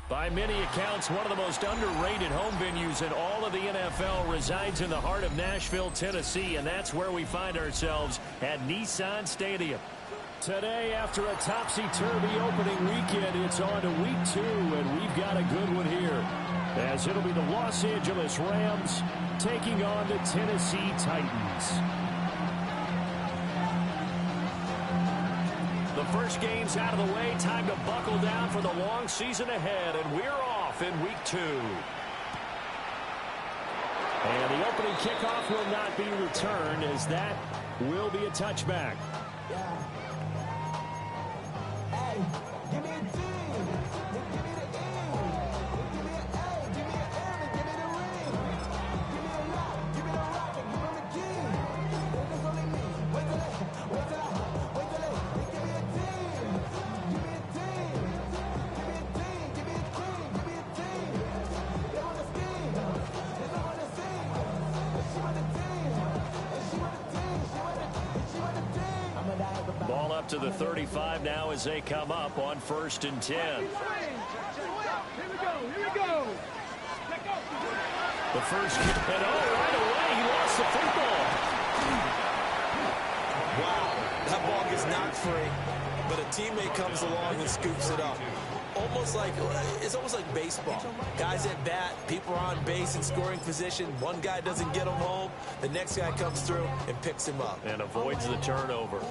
By many accounts, one of the most underrated home venues in all of the NFL resides in the heart of Nashville, Tennessee, and that's where we find ourselves at Nissan Stadium. Today, after a topsy-turvy opening weekend, it's on to week 2, and we've got a good one here, as it'll be the Los Angeles Rams taking on the Tennessee Titans. The first game's out of the way. Time to buckle down for the long season ahead, and we're off in week 2. And the opening kickoff will not be returned, as that will be a touchback. Yeah. Hey, give me a team. Give me the E. Give me an A. Give me an M. And give me the ring. Give me a lock. Give me the rock. And give me the key. There's only me. Wait till I. Give me a team. Give me a team. Give me a team. Give me a team. Give me a team. They want to scheme. They don't want to sing. She want the team. And she want the team. She want the team. Ball up to the 35 now as they come up on 1st and 10. Here we go. The first kick, and right away, he lost the football. Wow, that ball gets knocked free, but a teammate comes along and scoops it up. It's almost like baseball. Guys at bat, people are on base in scoring position. One guy doesn't get him home. The next guy comes through and picks him up. And avoids the turnover.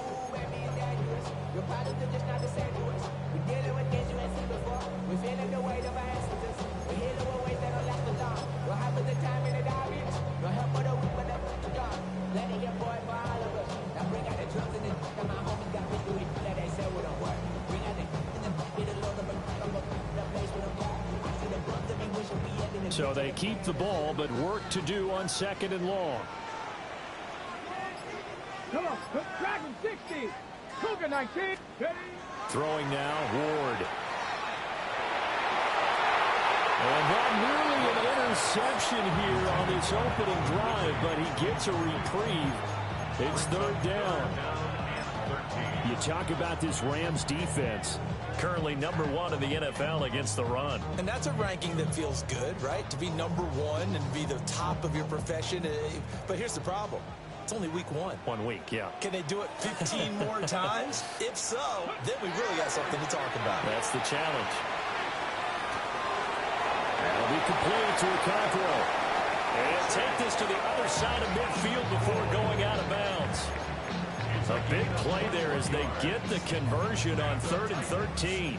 So they keep the ball, but work to do on 2nd and long. Come on, Dragon 60, Cougar 19. Ready? Throwing now, Ward. And not nearly an interception here on this opening drive, but he gets a reprieve. It's 3rd down. You talk about this Rams defense. Currently number 1 in the NFL against the run. And that's a ranking that feels good, right? To be number 1 and be the top of your profession. But here's the problem. It's only week 1. 1 week, yeah. Can they do it 15 more times? If so, then we really got something to talk about. That's the challenge. That'll be complete to Okonkwo. And he'll take this to the other side of midfield before going out of bounds. A big play there as they get the conversion on 3rd and 13.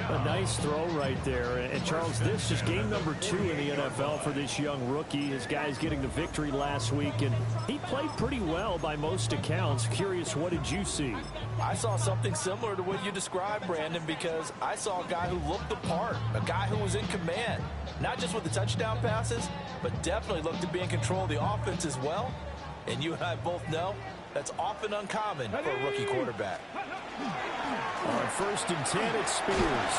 A nice throw right there. And, Charles, this is game number 2 in the NFL for this young rookie. His guys getting the victory last week, and he played pretty well by most accounts. Curious, what did you see? I saw something similar to what you described, Brandon, because I saw a guy who looked the part, a guy who was in command, not just with the touchdown passes, but definitely looked to be in control of the offense as well. And you and I both know that's often uncommon for a rookie quarterback. On 1st and 10, it's Spears.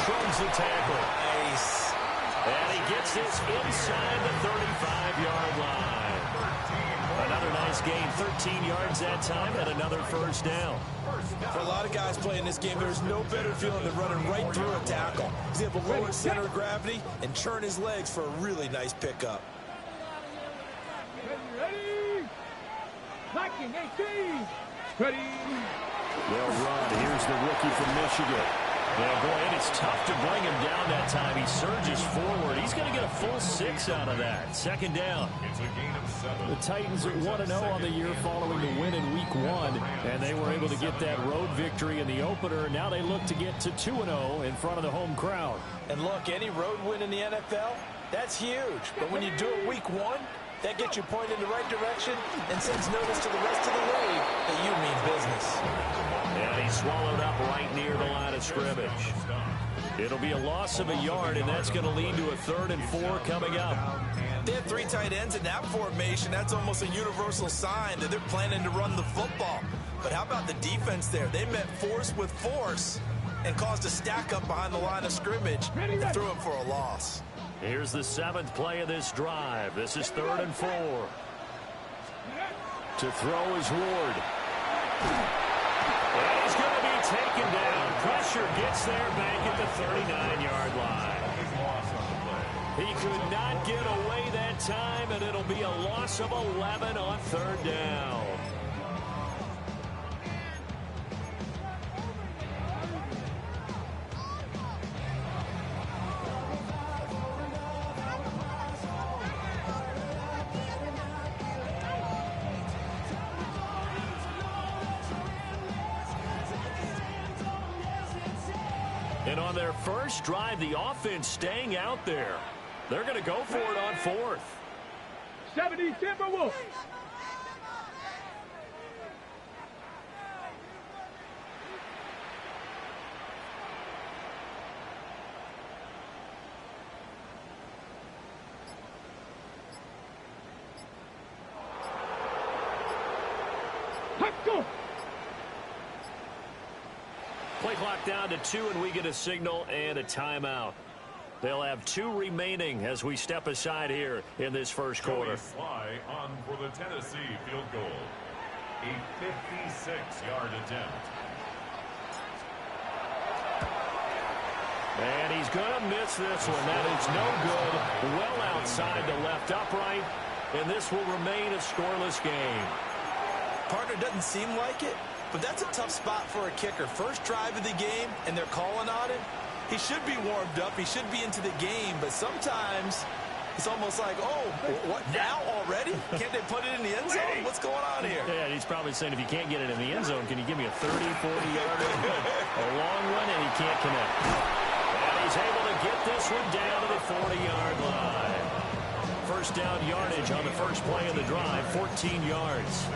Shrugs the tackle. Nice. And he gets this inside the 35-yard line. Another nice gain, 13 yards that time, and another 1st down. For a lot of guys playing this game, there's no better feeling than running right through a tackle. He's able to lower his center of gravity and churn his legs for a really nice pickup. Lacking 18. Ready. They'll run. Here's the rookie from Michigan. Yeah, boy, and it's tough to bring him down that time. He surges forward. He's going to get a full 6 out of that. Second down. It's a gain of 7. The Titans at 1-0 on the year following the win in Week 1, and they were able to get that road victory in the opener. Now they look to get to 2-0 in front of the home crowd. And look, any road win in the NFL, that's huge. But when you do it Week 1, that gets you pointed in the right direction and sends notice to the rest of the league that you mean business. And he's swallowed up right near the line of scrimmage. It'll be a loss of a yard, and that's going to lead to a 3rd and 4 coming up. They have 3 tight ends in that formation. That's almost a universal sign that they're planning to run the football. But how about the defense there? They met force with force and caused a stack up behind the line of scrimmage and threw him for a loss. Here's the 7th play of this drive. This is 3rd and 4. To throw is Ward. And he's going to be taken down. Pressure gets there back at the 39-yard line. He could not get away that time, and it'll be a loss of 11 on 3rd down. And on their first drive, the offense staying out there. They're going to go for it on 4th. 70 Timberwolves. Let's go. Play clock down to 2, and we get a signal and a timeout. They'll have 2 remaining as we step aside here in this first quarter. Fly on for the Tennessee field goal. A 56-yard attempt. And he's going to miss this one. That is no good. Well outside the left upright, and this will remain a scoreless game. Partner, doesn't seem like it, but that's a tough spot for a kicker. First drive of the game, and they're calling on him. He should be warmed up. He should be into the game, but sometimes it's almost like, oh, what now already? Can't they put it in the end zone? What's going on here? Yeah, he's probably saying, if you can't get it in the end zone, can you give me a 30, 40-yarder? A long one, and he can't connect. And he's able to get this one down to the 40-yard line. First down yardage on the first play of the drive, 14 yards.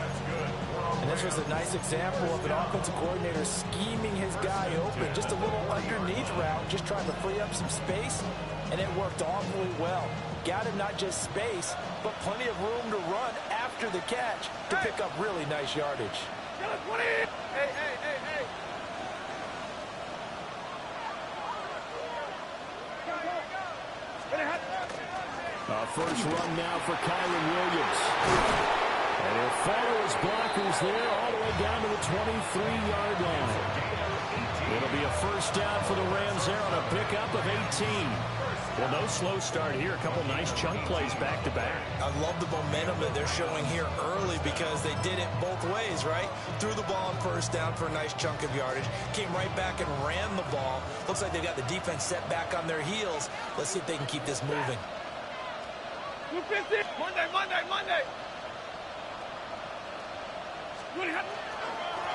And this was a nice example of an offensive coordinator scheming his guy open. Just a little underneath route, just trying to free up some space, and it worked awfully well. Got him not just space, but plenty of room to run after the catch to pick up really nice yardage. Hey. First run now for Kyron Williams. And he'll follow his blockers there all the way down to the 23-yard line. It'll be a first down for the Rams there on a pickup of 18. Well, no slow start here. A couple nice chunk plays back-to-back. I love the momentum that they're showing here early because they did it both ways, right? Threw the ball on first down for a nice chunk of yardage. Came right back and ran the ball. Looks like they've got the defense set back on their heels. Let's see if they can keep this moving. Monday.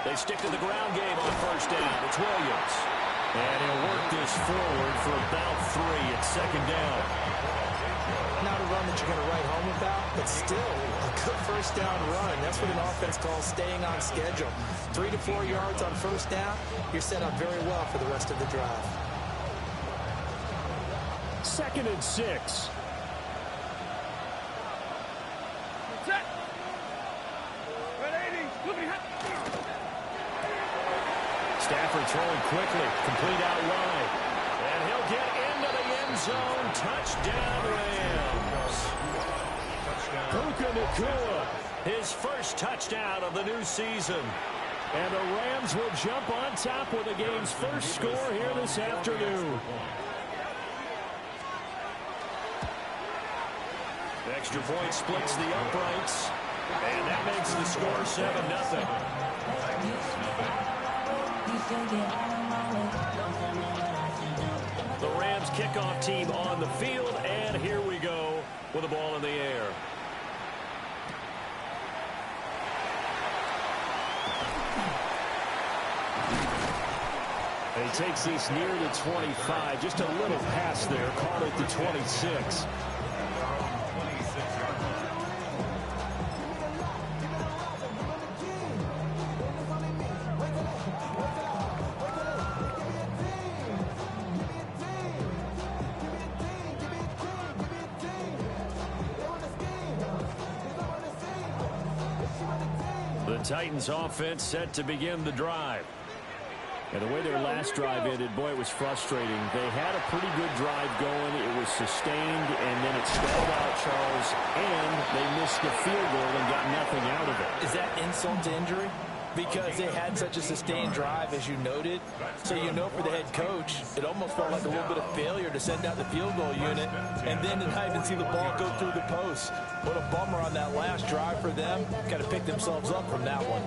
They stick to the ground game on first down. It's Williams. And he'll work this forward for about 3 at second down. Not a run that you're going to write home about, but still a good first down run. That's what an offense calls staying on schedule. 3 to 4 yards on first down. You're set up very well for the rest of the drive. 2nd and 6. Stafford throwing quickly, complete out wide. And he'll get into the end zone. Touchdown, Rams. Puka Nacua, his first touchdown of the new season. And the Rams will jump on top with the game's first score here this afternoon. Extra point splits the uprights. And that makes the score 7-0. The Rams kickoff team on the field, and here we go with the ball in the air. He takes this near the 25, just a little pass there, caught at the 26. The Titans offense set to begin the drive. And the way their last drive ended, boy, it was frustrating. They had a pretty good drive going. It was sustained, and then it stalled out, Charles, and they missed the field goal and got nothing out of it. Is that insult to injury? Because they had such a sustained drive, as you noted. So you know for the head coach, it almost felt like a little bit of failure to send out the field goal unit and then to not even see the ball go through the post. What a bummer on that last drive for them. Got to pick themselves up from that one.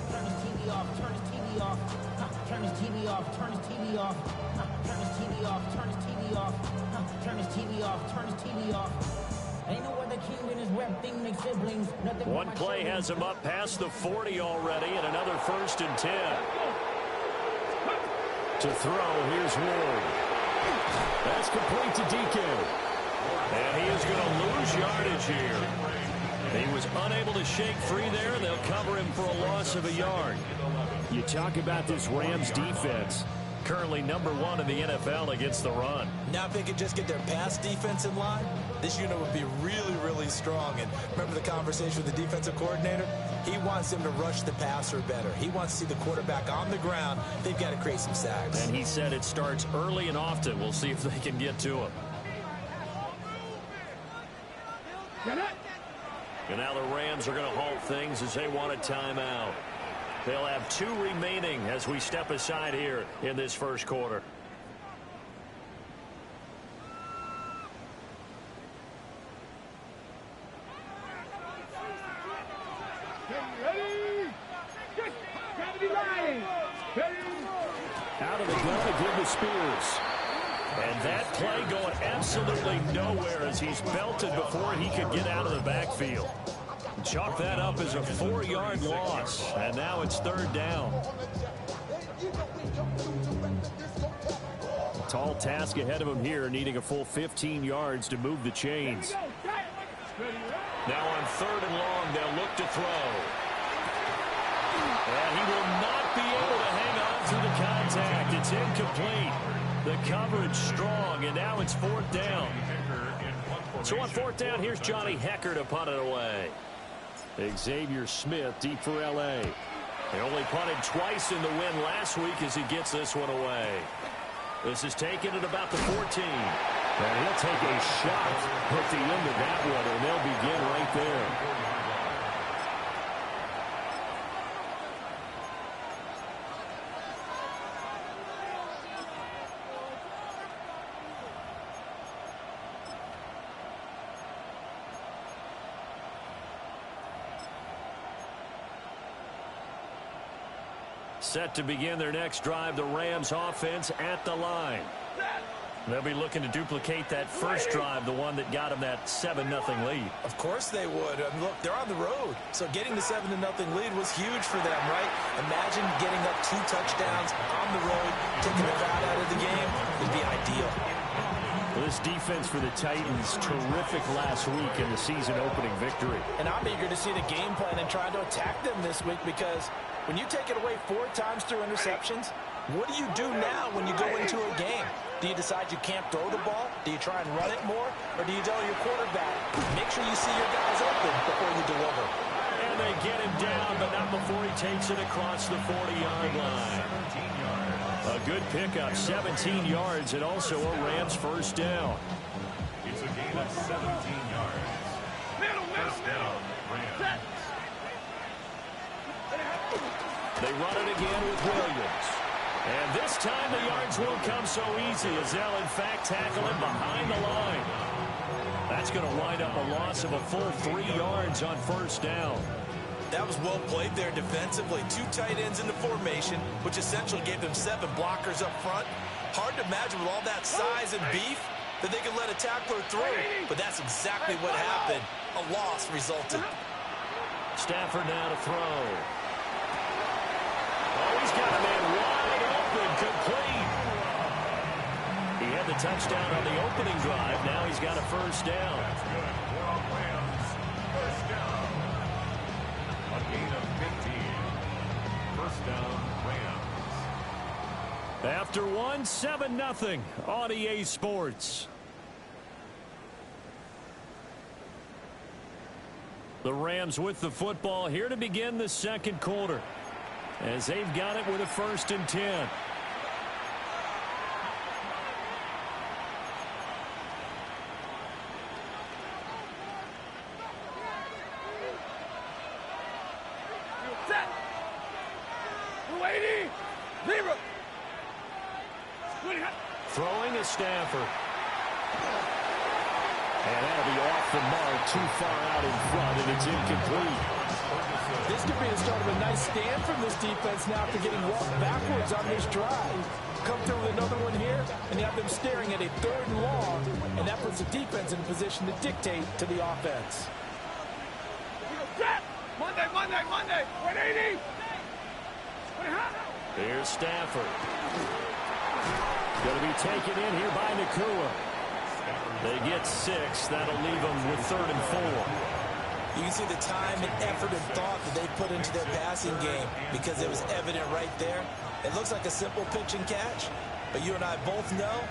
Turn his TV off, turn his TV off, turn his TV off, turn his TV off, turn his TV off, turn his TV off. Ain't no other king in his rep thing makes siblings. One play has him up past the 40 already, and another 1st and 10. To throw, here's Ward. That's complete to DK. And he is going to lose yardage here. He was unable to shake free there. They'll cover him for a loss of a yard. You talk about this Rams defense, currently #1 in the NFL against the run. Now if they could just get their pass defense in line, this unit would be really, really strong. And remember the conversation with the defensive coordinator? He wants them to rush the passer better. He wants to see the quarterback on the ground. They've got to create some sacks. And he said it starts early and often. We'll see if they can get to him. And now the Rams are going to halt things as they want a timeout. They'll have 2 remaining as we step aside here in this first quarter. Out of the gun to give to Spears. And that play going absolutely nowhere as he's belted before he could get out of the backfield. Chalk that up as a 4-yard loss. And now it's 3rd down. Tall task ahead of him here, needing a full 15 yards to move the chains. Now on 3rd and long, they'll look to throw. And he will not be able to hang on to the contact. It's incomplete. The coverage strong, and now it's 4th down. So on 4th down, here's Johnny Hecker to punt it away. Xavier Smith deep for L.A. They only punted twice in the win last week as he gets this one away. This is taken at about the 14. And he'll take a shot at the end of that one, and they'll begin right there. Set to begin their next drive, the Rams offense at the line. They'll be looking to duplicate that first drive, the one that got them that 7-0 lead. Of course they would. I mean, look, they're on the road. So getting the 7-0 lead was huge for them, right? Imagine getting up 2 touchdowns on the road, taking the crowd out of the game. Would be ideal. Well, this defense for the Titans, terrific last week in the season-opening victory. And I'm eager to see the game plan and try to attack them this week, because when you take it away 4 times through interceptions, what do you do now when you go into a game? Do you decide you can't throw the ball? Do you try and run it more? Or do you tell your quarterback, make sure you see your guys open before you deliver? And they get him down, but not before he takes it across the 40-yard line. A good pickup, 17 yards, and also a Rams first down. It's a gain of 17 yards. First down, Rams. They run it again with Williams. And this time the yards won't come so easy as they'll, in fact, tackle him behind the line. That's going to wind up a loss of a full 3 yards on first down. That was well played there defensively. 2 tight ends in the formation, which essentially gave them 7 blockers up front. Hard to imagine with all that size and beef that they could let a tackler through. But that's exactly what happened. A loss resulted. Stafford now to throw. Oh, he's got a man wide open, complete. He had the touchdown on the opening drive. Now he's got a first down. That's good. For Rams, first down. A gain of 15. First down, Rams. After one, 7-0 on EA Sports. The Rams with the football here to begin the second quarter, as they've got it with a 1st and 10. Set. 280. 0. Throwing is Stafford. And that'll be off the mark, too far out in front, and it's incomplete. This could be the start of a nice stand from this defense now after getting walked backwards on this drive. Come through with another one here, and you have them staring at a 3rd and long, and that puts the defense in a position to dictate to the offense. Monday. 180. Here's Stafford. Going to be taken in here by Nakua. They get 6. That'll leave them with 3rd and 4. You can see the time and effort and thought that they put into their passing game because it was evident right there. It looks like a simple pitch and catch, but you and I both know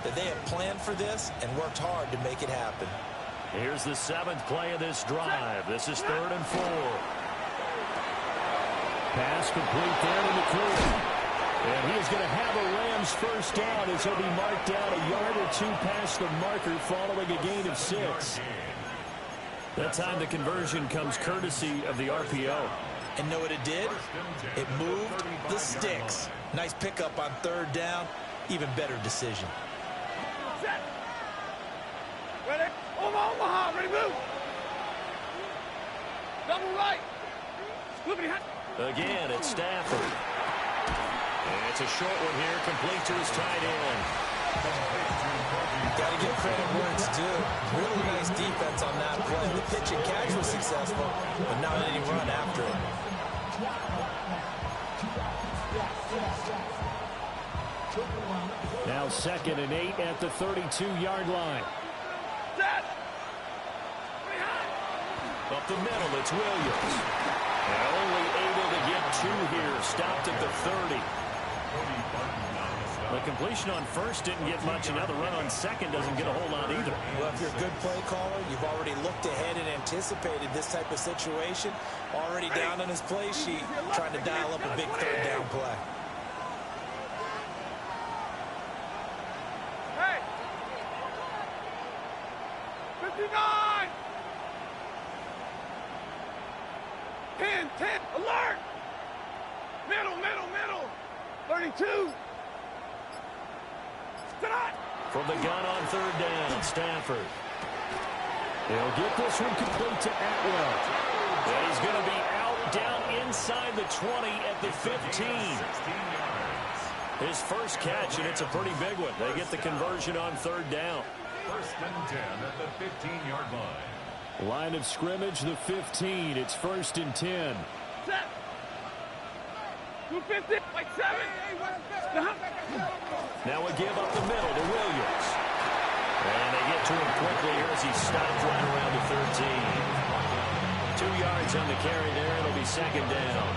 that they have planned for this and worked hard to make it happen. Here's the 7th play of this drive. This is 3rd and 4. Pass complete there to Nakua. And he is going to have a Rams first down as he'll be marked down a yard or 2 past the marker following a gain of 6. That time the conversion comes courtesy of the RPO. And know what it did? It moved the sticks. Nice pickup on 3rd down. Even better decision. Set. Ready? Omaha. Ready, move. Double right. Loopity hot. Again, it's Stafford. And it's a short one here, complete to his tight end. Got to give credit where it's due. Really nice defense on that play. The pitch and catch was successful, but not any run after it. Now 2nd and 8 at the 32-yard line. Set. Up the middle, it's Williams. And only able to get 2 here. Stopped at the 30. The completion on 1st didn't get much, and now the run on 2nd doesn't get a whole lot either. Well, if you're a good play caller, you've already looked ahead and anticipated this type of situation. Already down on his play sheet, trying to dial up a big 3rd down play. Hey. 59. 10. Alert. Middle. 32. From the gun on 3rd down, Stafford. They'll get this one complete to Atwell. And he's going to be out down inside the 20 at the 15. His first catch, and it's a pretty big one. They get the conversion on 3rd down. 1st and 10 at the 15-yard line. Line of scrimmage, the 15. It's 1st and 10. Set. 250. Like 7. Now a give up the middle to Williams. And they get to him quickly here as he stopped right around the 13. 2 yards on the carry there. It'll be 2nd down.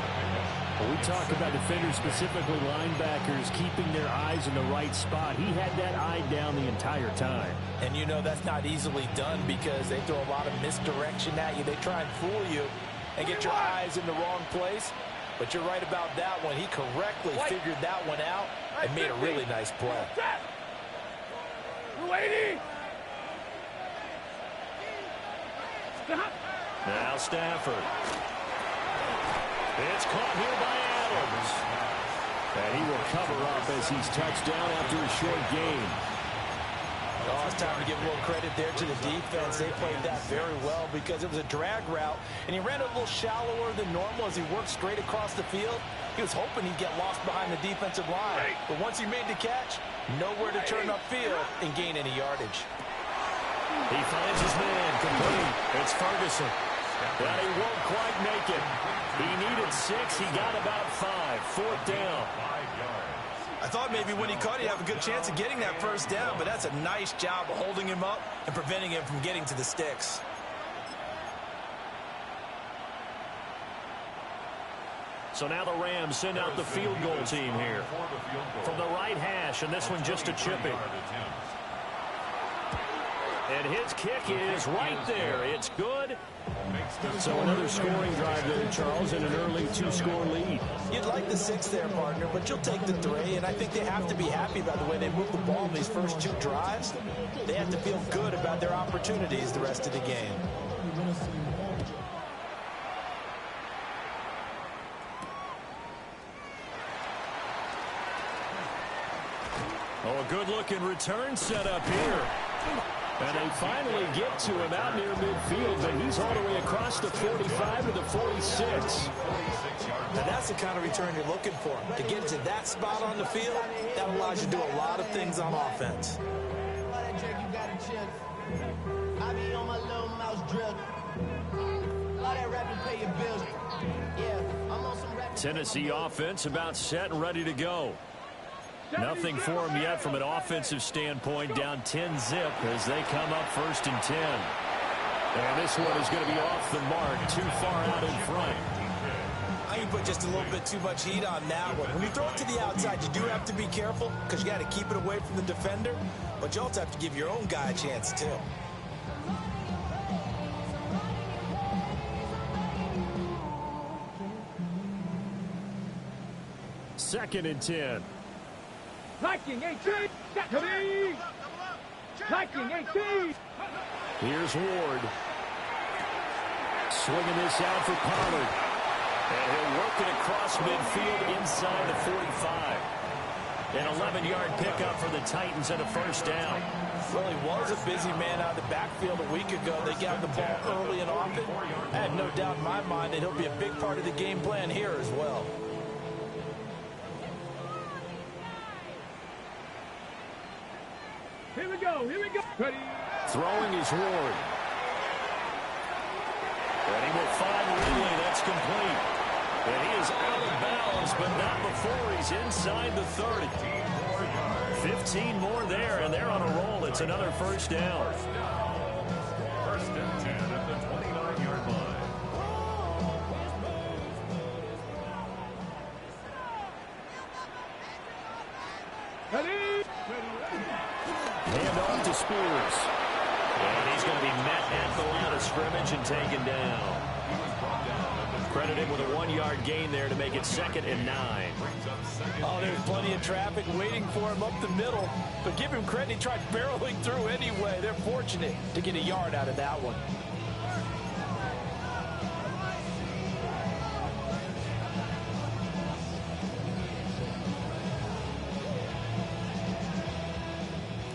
When we talk about defenders, specifically linebackers, keeping their eyes in the right spot, he had that eye down the entire time. And you know that's not easily done because they throw a lot of misdirection at you. They try and fool you and get your eyes in the wrong place. But you're right about that one. He correctly figured that one out and made a really nice play. 280. Now Stafford. It's caught here by Adams. And he will cover up as he's touched down after a short gain. Oh, it's time to give a little credit there to the defense. They played that very well because it was a drag route, and he ran a little shallower than normal as he worked straight across the field. He was hoping he'd get lost behind the defensive line, but once he made the catch, nowhere to turn upfield and gain any yardage. He finds his man complete. It's Ferguson. But he won't quite make it. He needed 6. He got about 5. Fourth down. I thought maybe when he caught, he'd have a good chance of getting that first down, but that's a nice job of holding him up and preventing him from getting to the sticks. So now the Rams send out the field goal team here. From the right hash, and this one just a chipping. And his kick is right there. It's good. So another scoring drive there, Charles, and an early 2-score lead. You'd like the 6 there, partner, but you'll take the 3, and I think they have to be happy about the way they moved the ball in these first 2 drives. They have to feel good about their opportunities the rest of the game. Oh, a good-looking return set up here. And they finally get to him out near midfield, but he's all the way across the 45 to the 46. And that's the kind of return you're looking for. To get to that spot on the field, that allows you to do a lot of things on offense. I be on my little mouse drill. All that rapping pay your bills. Yeah, I'm on some rap. Tennessee offense about set and ready to go. Nothing for him yet from an offensive standpoint. Down 10-zip as they come up 1st and 10. And this one is going to be off the mark, too far out in front. I can put just a little bit too much heat on that one. When you throw it to the outside, you do have to be careful because you got to keep it away from the defender. But you also have to give your own guy a chance, too. Second and 10. Liking 18. Liking 18. Here's Ward. Swinging this out for Pollard. And he'll work it across midfield inside the 45. An 11-yard pickup for the Titans and a first down. Well, he was a busy man out of the backfield a week ago. They got the ball early and often. I have no doubt in my mind that he'll be a big part of the game plan here as well. Here we go. Here we go. Ready. Throwing is Ward. And he will find Ridley. That's complete. And he is out of bounds, but not before he's inside the 30. 15 more there, and they're on a roll. It's another first down. First and 10 at the 29-yard line. Ready. Hand off to Spears. And he's going to be met at the line of scrimmage and taken down. Credit him with a 1-yard gain there to make it 2nd and 9. Oh, there's plenty of traffic waiting for him up the middle. But give him credit, he tried barreling through anyway. They're fortunate to get a yard out of that one.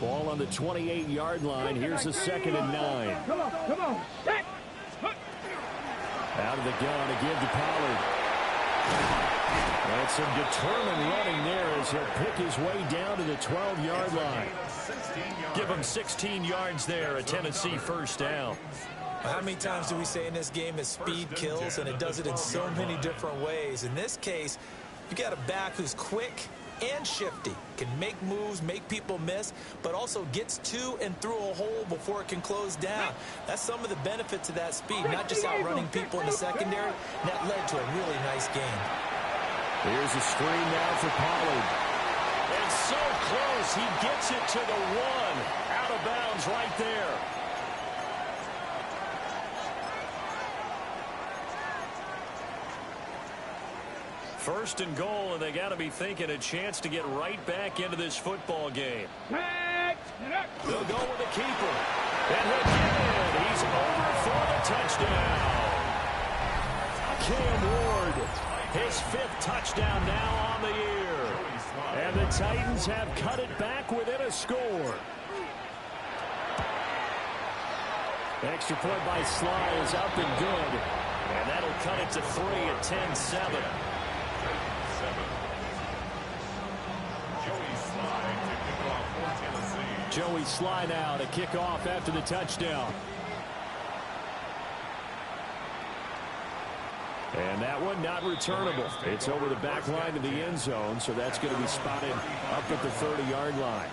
Ball on the 28-yard line. Here's a 2nd and 9. Come on. Come on. Set. Out of the gun to give to Pollard. And some determined running there as he'll pick his way down to the 12-yard line. Give him 16 yards there, a Tennessee first down. How many times do we say in this game that speed kills, and it does it in so many different ways? In this case, you got a back who's quick and shifty, can make moves, make people miss, but also gets to and through a hole before it can close down. That's some of the benefits of that speed, not just outrunning people in the secondary. That led to a really nice game. Here's a screen now for Pollard. And so close, he gets it to the 1. Out of bounds right there. First and goal, and they got to be thinking a chance to get right back into this football game. They'll go with the keeper. And he'll get it. He's over for the touchdown. Cam Ward, his 5th touchdown now on the year. And the Titans have cut it back within a score. Extra point by Sly is up and good. And that'll cut it to 3 at 10-7. Joey Sly now to kick off after the touchdown. And that one not returnable. It's over the back line of the end zone, so that's going to be spotted up at the 30-yard line.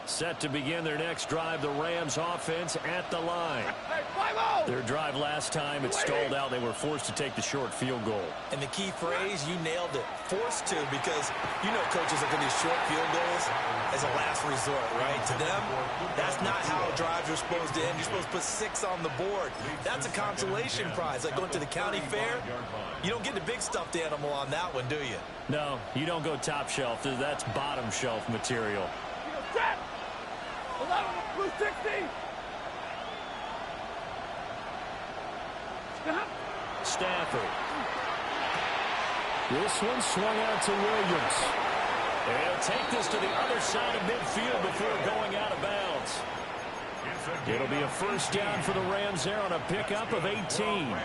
Set to begin their next drive, the Rams offense at the line. Their drive last time, it stalled out. They were forced to take the short field goal. And the key phrase, you nailed it, forced to, because you know coaches look at these short field goals as a last resort, right? To them, that's not how drives are supposed to end. You're supposed to put 6 on the board. That's a consolation prize. Like going to the county fair, you don't get the big stuffed animal on that one, do you? No, you don't go top shelf. That's bottom shelf material. Set! 11, blue 60. Stafford. This one swung out to Williams. They'll take this to the other side of midfield before going out of bounds. It'll be a first down for the Rams there on a pickup of 18.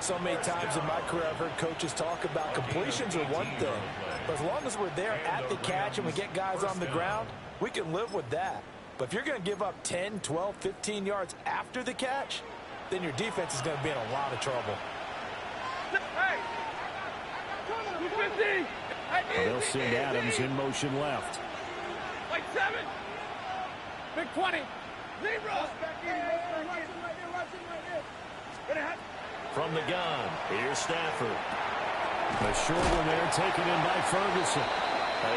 So many times in my career I've heard coaches talk about completions are one thing, but as long as we're there at the catch and we get guys on the ground, we can live with that. But if you're going to give up 10, 12, 15 yards after the catch, then your defense is going to be in a lot of trouble. Hey! 250! They'll send Adams in motion left. Like 7! Big 20! Zebra! From the gun, here's Stafford. A short one there taken in by Ferguson.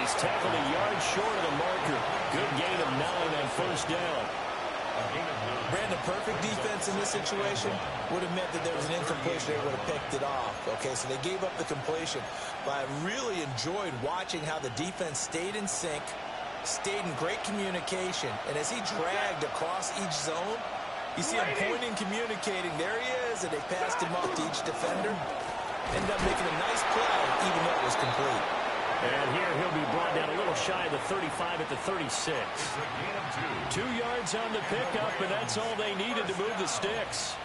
He's tackled a yard short of the marker. Good gain of 9 on first down. Brandon, perfect defense in this situation would have meant that there was an incompletion. They would have picked it off. Okay, so they gave up the completion. But I really enjoyed watching how the defense stayed in sync, stayed in great communication. And as he dragged across each zone, you see him pointing, communicating. There he is, and they passed him off to each defender. Ended up making a nice play, even though it was complete. And here he'll be brought down a little shy of the 35 at the 36. 2 yards on the pickup, and that's all they needed to move the sticks.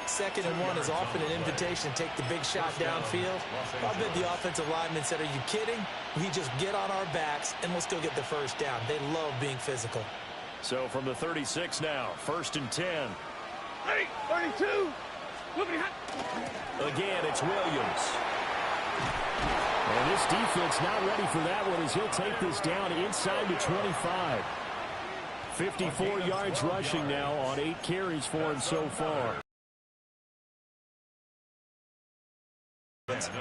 2nd and 1 is often an invitation to take the big shot downfield. I bet the offensive lineman said, are you kidding? We just get on our backs, and let's go get the first down. They love being physical. So from the 36 now, 1st and 10. 32! Again, it's Williams. And this defense not ready for that one as he'll take this down inside the 25. 54 yards rushing now on 8 carries for him so far.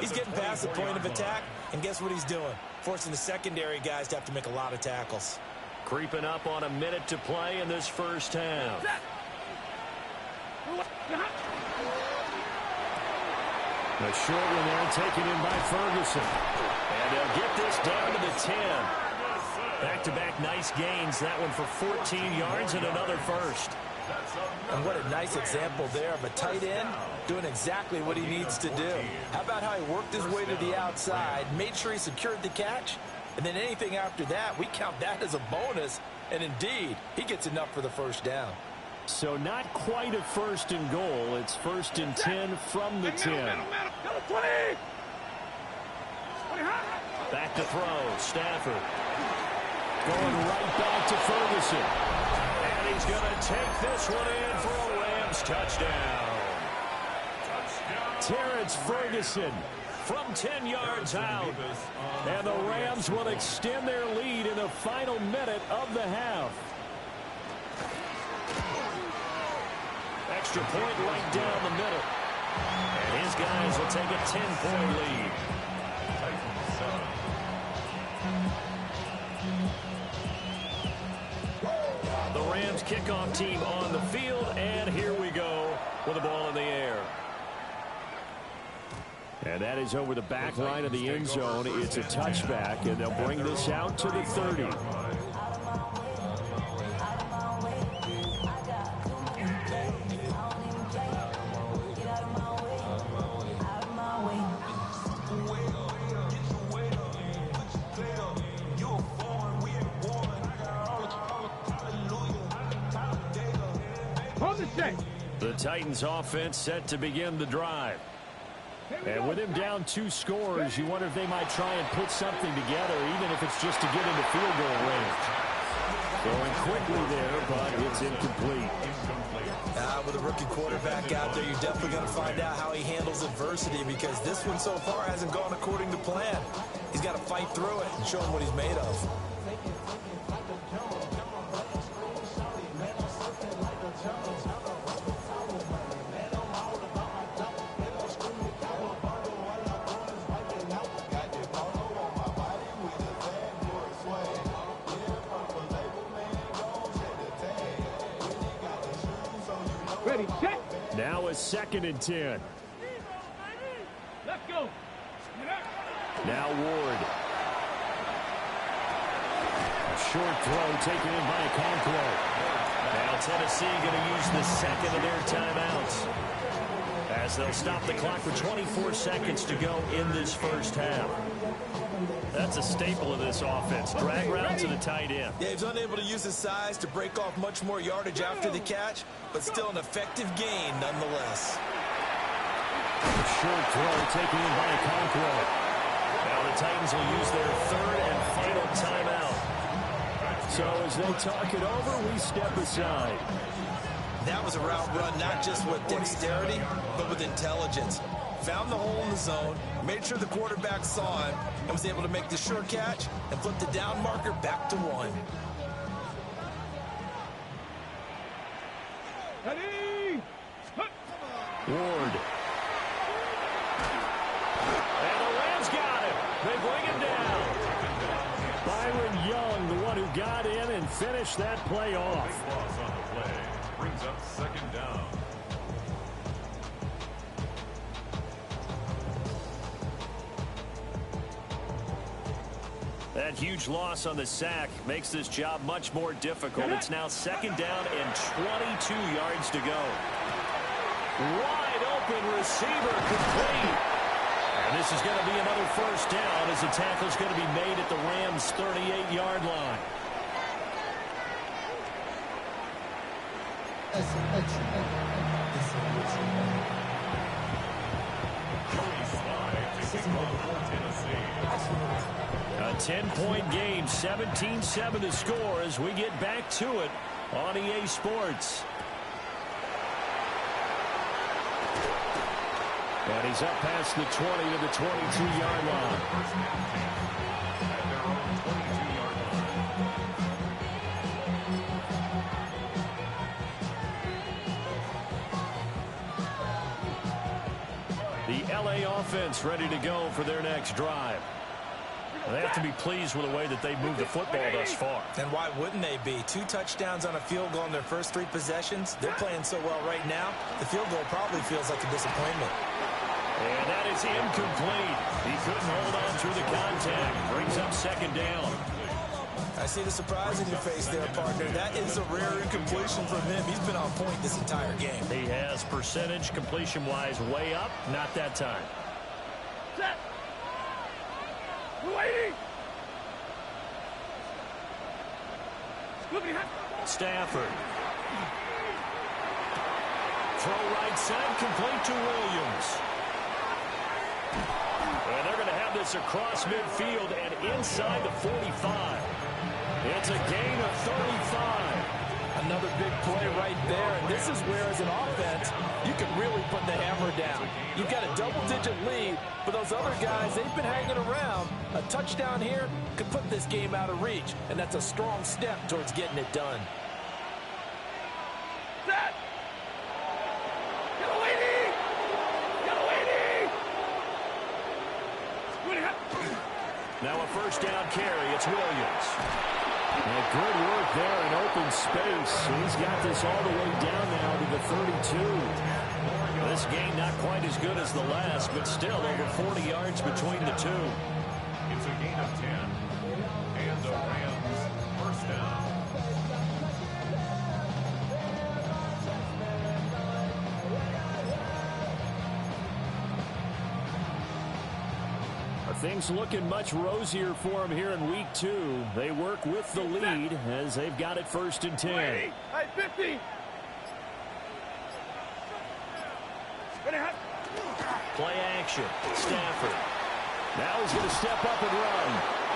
He's getting past the point of attack, and guess what he's doing? Forcing the secondary guys to have to make a lot of tackles. Creeping up on a minute to play in this first half. A short one there taken in by Ferguson. And they'll get this down to the 10. Back-to-back nice gains. That one for 14 yards and another first. And what a nice example there of a tight end doing exactly what he needs to do. How about how he worked his way to the outside, made sure he secured the catch, and then anything after that, we count that as a bonus. And indeed, he gets enough for the first down. So not quite a 1st and goal. It's 1st and 10 from the 10. Back to throw. Stafford. Going right back to Ferguson. And he's going to take this one in for a Rams touchdown. Terrence Ferguson from 10 yards out. And the Rams will extend their lead in the final minute of the half. Extra point right down the middle. And his guys will take a 10-point lead. The Rams kickoff team on the field, and here we go with the ball in the air. And that is over the back line of the end zone. It's a touchback, and they'll bring this out to the 30. Titans offense set to begin the drive. And with him down 2 scores, you wonder if they might try and put something together, even if it's just to get into field goal range. Going quickly there, but it's incomplete. With a rookie quarterback out there, you're definitely going to find out how he handles adversity, because this one so far hasn't gone according to plan. He's got to fight through it and show him what he's made of. Ready, set. Now a 2nd and 10. Let's go. Now Ward. A short throw taken in by Okonkwo. Now Tennessee going to use the 2nd of their timeouts, as they'll stop the clock with 24 seconds to go in this first half. That's a staple of this offense. Drag route to the tight end. Yeah, he's unable to use his size to break off much more yardage after the catch, but still an effective gain nonetheless. A short throw taken in by Okonkwo. Now the Titans will use their 3rd and final timeout. So as they talk it over, we step aside. That was a route run not just with dexterity, but with intelligence. Found the hole in the zone, made sure the quarterback saw him, and was able to make the sure catch and flip the down marker back to 1. Ready. Ward. And the Rams got him. They bring him down. Byron Young, the one who got in and finished that play off. Big loss on the play. Brings up 2nd down. That huge loss on the sack makes this job much more difficult. It's now 2nd down and 22 yards to go. Wide open receiver complete. And this is going to be another 1st down, as the tackle is going to be made at the Rams' 38-yard line. A 10-point game, 17-7 to score as we get back to it on EA Sports. And he's up past the 20 to the 22-yard line. At their own 22-yard line. The LA offense ready to go for their next drive. They have to be pleased with the way that they moved the football thus far. And why wouldn't they be? 2 touchdowns on a field goal in their first 3 possessions. They're playing so well right now, the field goal probably feels like a disappointment. And that is incomplete. He couldn't hold on through the contact. Brings up 2nd down. I see the surprise in your face there, partner. That is a rare incompletion from him. He's been on point this entire game. He has percentage completion-wise way up. Not that time. Set. Waiting. Stafford. Throw right side, complete to Williams. And they're going to have this across midfield and inside the 45. It's a gain of 35. Another big play right there, and this is where, as an offense, you can really put the hammer down. You've got a double-digit lead, but those other guys, they've been hanging around. A touchdown here could put this game out of reach, and that's a strong step towards getting it done. Set. Get away. Get away. Now a 1st down carry. It's Williams. And good work there in open space. He's got this all the way down now to the 32. This game not quite as good as the last, but still over 40 yards between the two. It's a gain of 10. And the Rams 1st down. Things looking much rosier for them here in week 2. They work with the lead as they've got it 1st and 10. Hey, 50. Play action. Stafford. Now he's going to step up and run.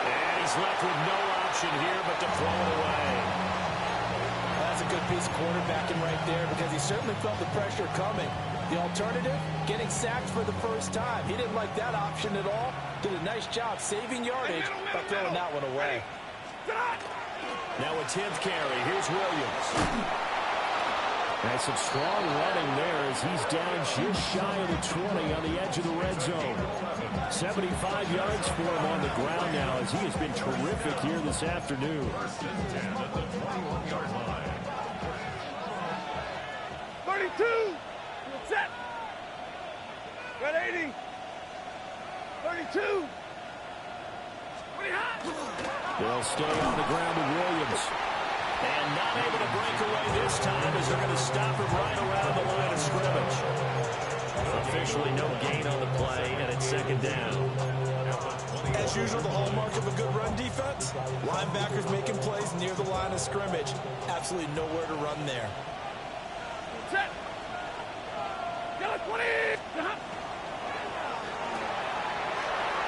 And he's left with no option here but to throw it away. That's a good piece of quarterbacking right there because he certainly felt the pressure coming. The alternative, getting sacked for the first time. He didn't like that option at all. Did a nice job saving yardage by throwing that one away. Now a 10th carry. Here's Williams. And some strong running there as he's down just shy of the 20 on the edge of the red zone. 75 yards for him on the ground now as he has been terrific here this afternoon. 32. Set. Got 80. 32. They'll stay on the ground with Williams. And not able to break away this time as they're going to stop him right around the line of scrimmage. Officially no gain on the play, and it's second down. As usual, the hallmark of a good run defense, linebackers making plays near the line of scrimmage. Absolutely nowhere to run there. Set. Got 20.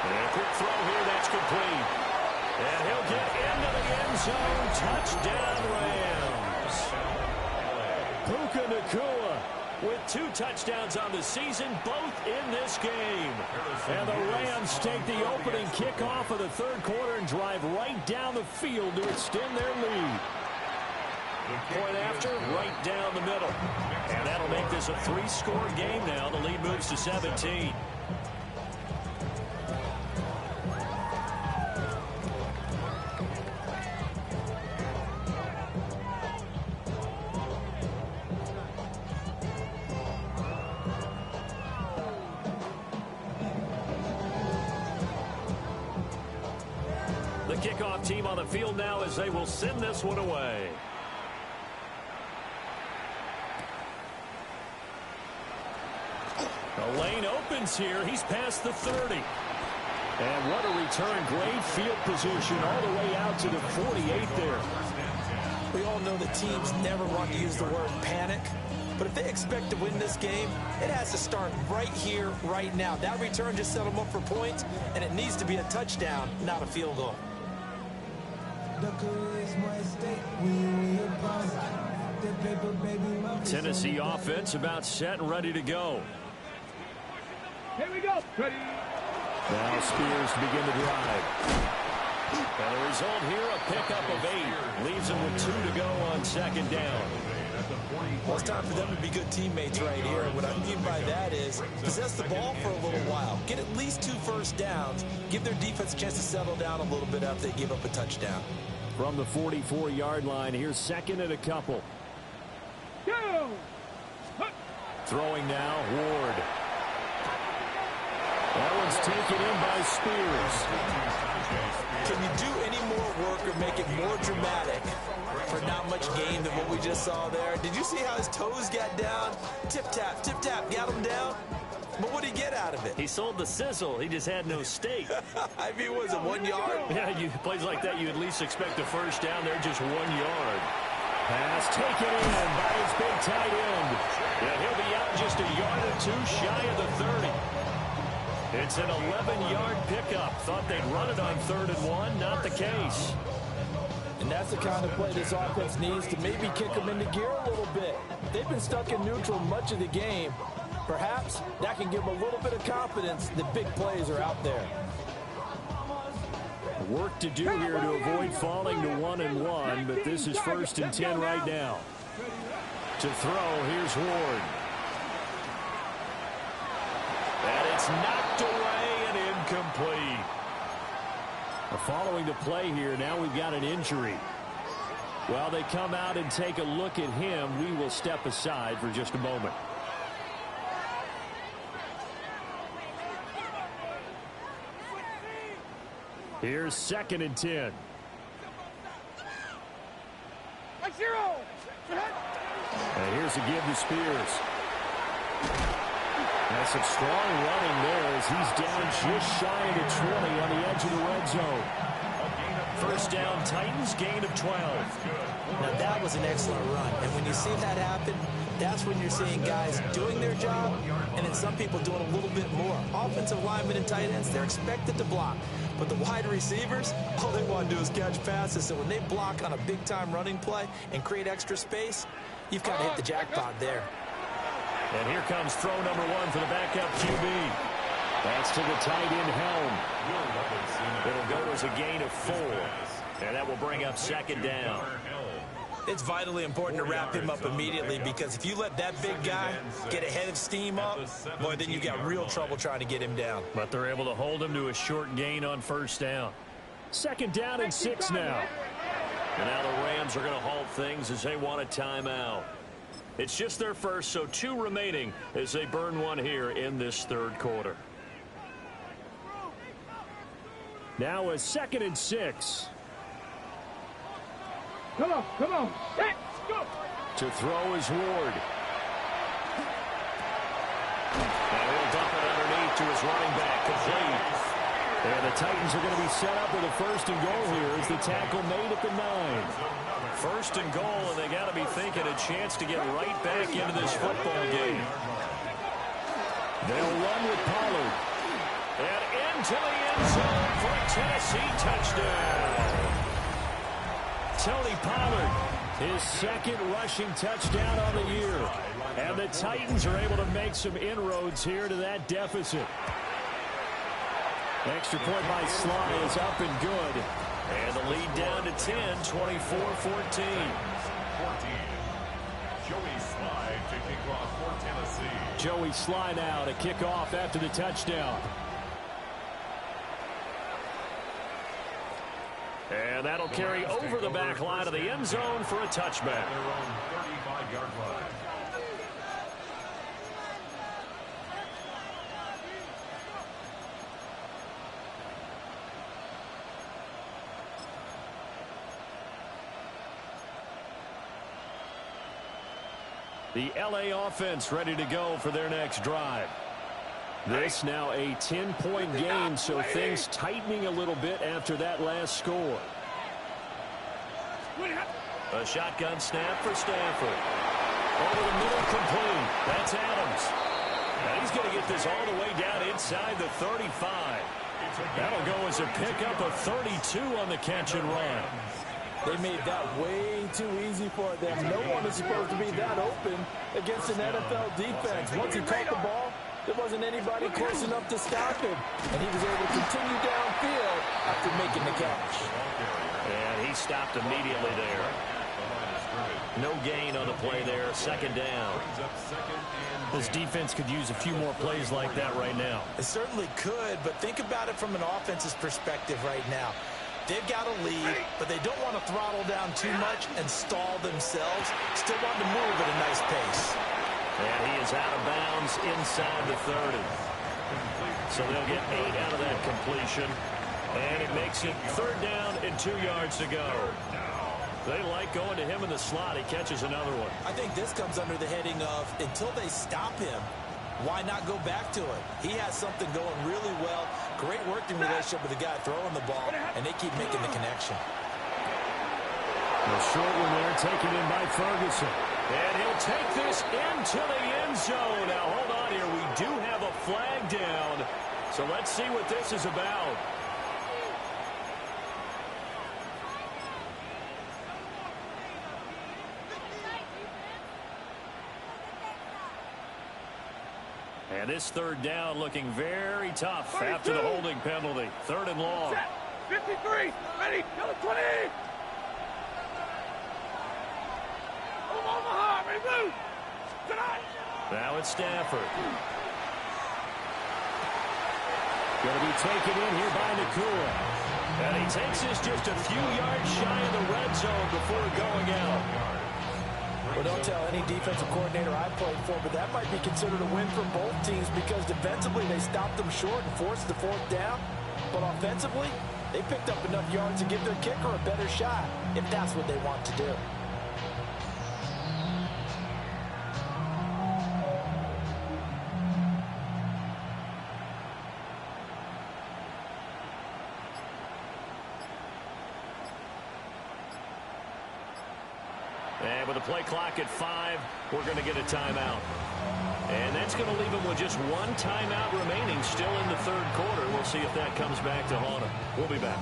And a quick throw here, that's complete. And he'll get into the end zone. Touchdown, Rams. Puka Nacua with 2 touchdowns on the season, both in this game. And the Rams take the opening kickoff of the third quarter and drive right down the field to extend their lead. Point after, right down the middle. And that'll make this a 3-score game now. The lead moves to 17. The kickoff team on the field now as they will send this one away. The lane opens here. He's past the 30. And what a return. Great field position all the way out to the 48 there. We all know that teams never want to use the word panic. But if they expect to win this game, it has to start right here, right now. That return just set them up for points, and it needs to be a touchdown, not a field goal. Tennessee offense about set and ready to go. Here we go. Ready. Now Spears to begin the drive. And the result here, a pickup of 8. Leaves them with 2 to go on second down. Well, it's time for them to be good teammates right here. What I mean by that is possess the ball for a little while. Get at least 2 first downs. Give their defense a chance to settle down a little bit after they give up a touchdown. From the 44-yard line, here's second and a couple. Go. Throwing now, Ward. That one's taken in by Spears. Can you do any more work or make it more dramatic for not much gain than what we just saw there? Did you see how his toes got down? Tip-tap, got him down. But what did he get out of it? He sold the sizzle. He just had no steak. I mean, was it 1 yard? Yeah, plays like that, you at least expect a first down there, just 1 yard. Pass taken in by his big tight end. Yeah, he'll be out just a yard or 2 shy of the 30. It's an 11-yard pickup. Thought they'd run it on 3rd and 1. Not the case. And that's the kind of play this offense needs to maybe kick them into gear a little bit. They've been stuck in neutral much of the game. Perhaps that can give them a little bit of confidence that big plays are out there. Work to do here to avoid falling to 1 and 1, but this is 1st and 10 right now. To throw, here's Ward. And it's knocked away and incomplete. Following the play here, now we've got an injury. While they come out and take a look at him, we will step aside for just a moment. Here's 2nd and 10. 0. And here's a give to Spears. That's some strong running there as he's down just shy of the 20 on the edge of the red zone. First down, Titans, gain of 12. Now, that was an excellent run. And when you see that happen, That's when you're seeing guys doing their job and then some people doing a little bit more. Offensive linemen and tight ends, they're expected to block. But the wide receivers, all they want to do is catch passes. So when they block on a big-time running play and create extra space, you've kind of hit the jackpot there. And here comes throw number 1 for the backup QB. That's to the tight end Helm. It'll go as a gain of 4. And that will bring up second down. It's vitally important to wrap him up immediately because if you let that big guy get a head of steam up, boy, then you've got real trouble trying to get him down. But they're able to hold him to a short gain on first down. Second down and 6 now. And now the Rams are going to halt things as they want a timeout. It's just their first, so 2 remaining as they burn one here in this third quarter. Now a second and 6. Come on. Let's go. To throw is Ward. And he'll dump it underneath to his running back, complete. And the Titans are going to be set up with a first and goal here as the tackle made at the 9. First and goal, and they got to be thinking a chance to get right back into this football game. They'll run with Pollard. And into the end zone for a Tennessee touchdown. Tony Pollard, his second rushing touchdown on the year. And the Titans are able to make some inroads here to that deficit. Extra point by Sly is up and good. And the lead down to 10, 24-14. Joey Sly to kick off for Tennessee. Joey Sly now to kick off after the touchdown. And that'll carry over the back line of the end zone for a touchback. Their own 35-yard line. The LA offense ready to go for their next drive. This now a 10-point game, so things tightening a little bit after that last score. A shotgun snap for Stafford. Over the middle, complete. That's Adams. And he's going to get this all the way down inside the 35. That'll go as a pickup of 32 on the catch and run. They made that way too easy for them. No one is supposed to be that open against an NFL defense. Once he caught the ball, there wasn't anybody close enough to stop him. And he was able to continue downfield after making the catch. And he stopped immediately there. No gain on the play there. Second down. This defense could use a few more plays like that right now. It certainly could, but think about it from an offense's perspective right now. They've got a lead, but they don't want to throttle down too much and stall themselves. Still want to move at a nice pace. And he is out of bounds inside the 30. So they'll get 8 out of that completion. And it makes it third down and 2 yards to go. They like going to him in the slot. He catches another one. I think this comes under the heading of until they stop him, why not go back to it? He has something going really well. Great working relationship with the guy throwing the ball, and they keep making the connection. The short one there taken in by Ferguson. And he'll take this into the end zone. Now, hold on here. We do have a flag down. So let's see what this is about. And this third down looking very tough 22. after the holding penalty. Third and long. 53, ready, go 20. Omaha, ready, blue. Tonight. Now it's Stafford. Going to be taken in here by Nakua. And he takes this just a few yards shy of the red zone before going out. Well, don't tell any defensive coordinator I played for, but that might be considered a win for both teams because defensively they stopped them short and forced the fourth down. But offensively, they picked up enough yards to give their kicker a better shot if that's what they want to do. And And with the play clock at 5, we're going to get a timeout. And that's going to leave them with just one timeout remaining still in the third quarter. We'll see if that comes back to haunt them. We'll be back.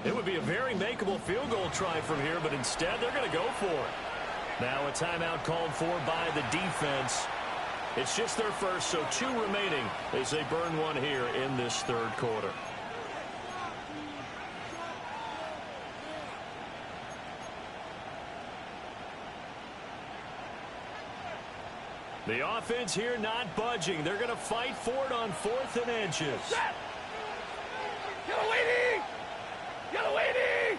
It would be a very makeable field goal try from here, but instead they're going to go for it. Now a timeout called for by the defense. It's just their first, so 2 remaining as they burn one here in this third quarter. The offense here not budging. They're going to fight for it on 4th and inches. Yellow lady! Yellow lady!